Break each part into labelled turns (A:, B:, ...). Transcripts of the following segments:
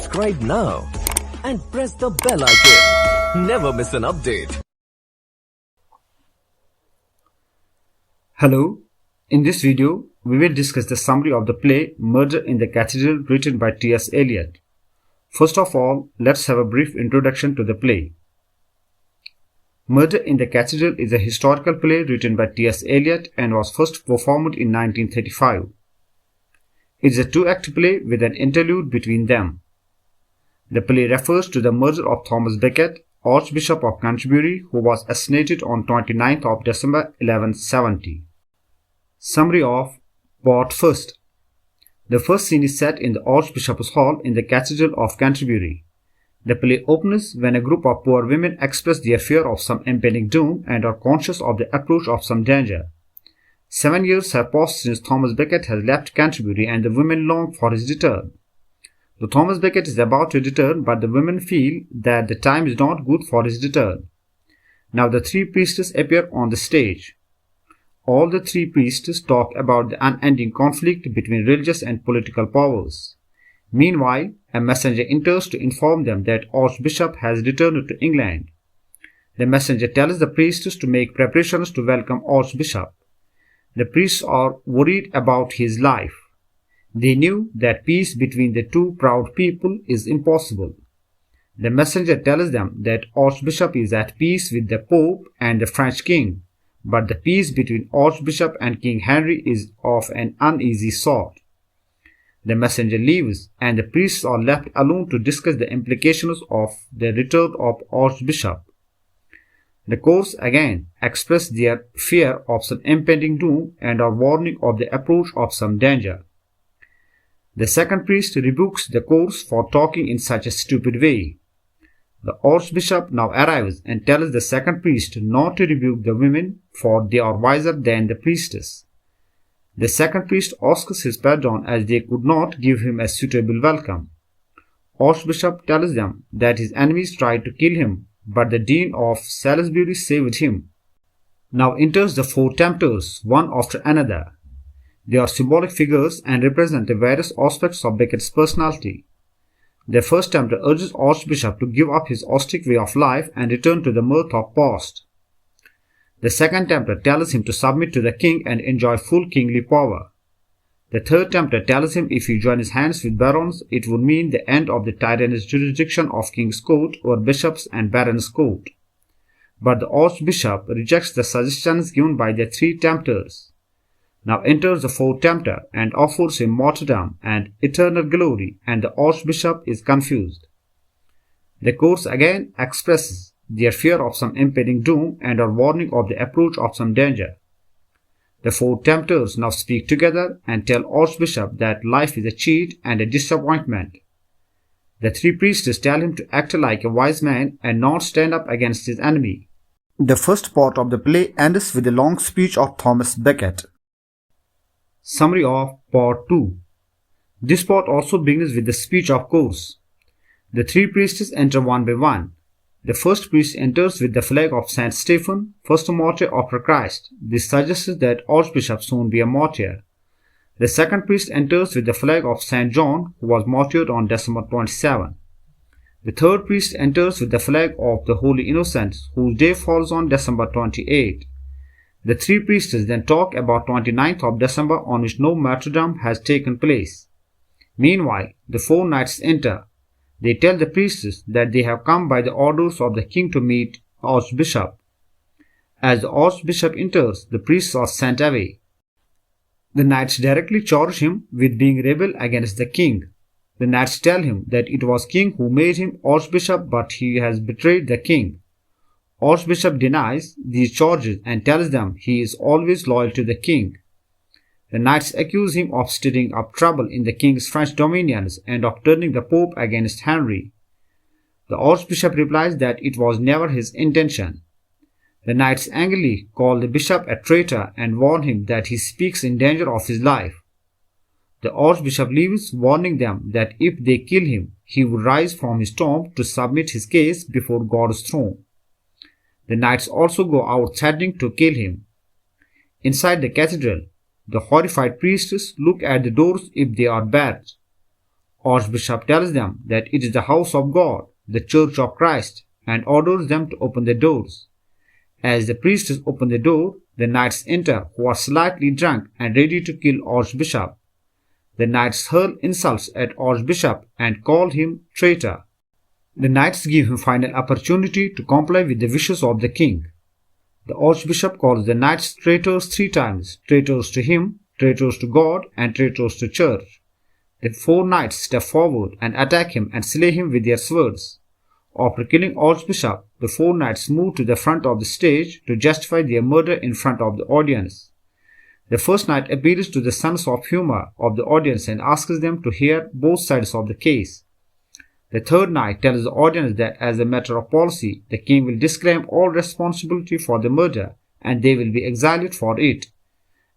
A: subscribe now and press the bell icon. Never miss an update.
B: Hello, in this video, we will discuss the summary of the play Murder in the Cathedral written by T.S. Eliot. First of all, let's have a brief introduction to the play. Murder in the Cathedral is a historical play written by T.S. Eliot and was first performed in 1935. It is a two-act play with an interlude between them. The play refers to the murder of Thomas Becket, Archbishop of Canterbury, who was assassinated on 29th of December 1170. Summary of Part 1. The first scene is set in the Archbishop's Hall in the Cathedral of Canterbury. The play opens when a group of poor women express their fear of some impending doom and are conscious of the approach of some danger. 7 years have passed since Thomas Becket has left Canterbury and the women long for his return. Though Thomas Becket is about to return, but the women feel that the time is not good for his return. Now the three priests appear on the stage. All the three priests talk about the unending conflict between religious and political powers. Meanwhile, a messenger enters to inform them that Archbishop has returned to England. The messenger tells the priests to make preparations to welcome Archbishop. The priests are worried about his life. They knew that peace between the two proud people is impossible. The messenger tells them that Archbishop is at peace with the Pope and the French king, but the peace between Archbishop and King Henry is of an uneasy sort. The messenger leaves, and the priests are left alone to discuss the implications of the return of Archbishop. The chorus again express their fear of some impending doom and are warning of the approach of some danger. The second priest rebukes the chorus for talking in such a stupid way. The Archbishop now arrives and tells the second priest not to rebuke the women, for they are wiser than the priestess. The second priest asks his pardon as they could not give him a suitable welcome. Archbishop tells them that his enemies tried to kill him, but the Dean of Salisbury saved him. Now enters the four temptors, one after another. They are symbolic figures and represent the various aspects of Becket's personality. The first tempter urges Archbishop to give up his austere way of life and return to the mirth of past. The second tempter tells him to submit to the king and enjoy full kingly power. The third tempter tells him if he joins hands with barons, it would mean the end of the tyrannous jurisdiction of king's court or bishop's and baron's court. But the Archbishop rejects the suggestions given by the three tempters. Now enters the fourth tempter and offers him martyrdom and eternal glory, and the Archbishop is confused. The chorus again expresses their fear of some impending doom and are warning of the approach of some danger. The four tempters now speak together and tell Archbishop that life is a cheat and a disappointment. The three priests tell him to act like a wise man and not stand up against his enemy. The first part of the play ends with a long speech of Thomas Becket. Summary of Part 2. This part also begins with the speech of chorus. The three priests enter one by one. The first priest enters with the flag of Saint Stephen, first martyr after Christ. This suggests that Archbishop soon be a martyr. The second priest enters with the flag of Saint John, who was martyred on December 27. The third priest enters with the flag of the Holy Innocents, whose day falls on December 28. The three priests then talk about 29th of December, on which no martyrdom has taken place. Meanwhile, the four knights enter. They tell the priests that they have come by the orders of the king to meet Archbishop. As the Archbishop enters, the priests are sent away. The knights directly charge him with being rebel against the king. The knights tell him that it was king who made him Archbishop, but he has betrayed the king. Archbishop denies these charges and tells them he is always loyal to the king. The knights accuse him of stirring up trouble in the king's French dominions and of turning the Pope against Henry. The Archbishop replies that it was never his intention. The knights angrily call the bishop a traitor and warn him that he speaks in danger of his life. The Archbishop leaves, warning them that if they kill him, he will rise from his tomb to submit his case before God's throne. The knights also go out threatening to kill him. Inside the cathedral, the horrified priests look at the doors if they are barred. Archbishop tells them that it is the house of God, the church of Christ, and orders them to open the doors. As the priests open the door, the knights enter, who are slightly drunk and ready to kill Archbishop. The knights hurl insults at Archbishop and call him traitor. The knights give him final opportunity to comply with the wishes of the king. The Archbishop calls the knights traitors 3 times, traitors to him, traitors to God, and traitors to church. The 4 knights step forward and attack him and slay him with their swords. After killing Archbishop, the 4 knights move to the front of the stage to justify their murder in front of the audience. The first knight appeals to the sense of humor of the audience and asks them to hear both sides of the case. The third knight tells the audience that as a matter of policy, the king will disclaim all responsibility for the murder and they will be exiled for it.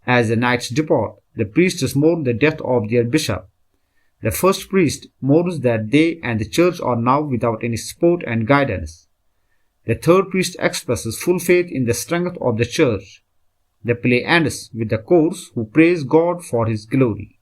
B: As the knights depart, the priests mourn the death of their bishop. The first priest mourns that they and the church are now without any support and guidance. The third priest expresses full faith in the strength of the church. The play ends with the chorus who praise God for his glory.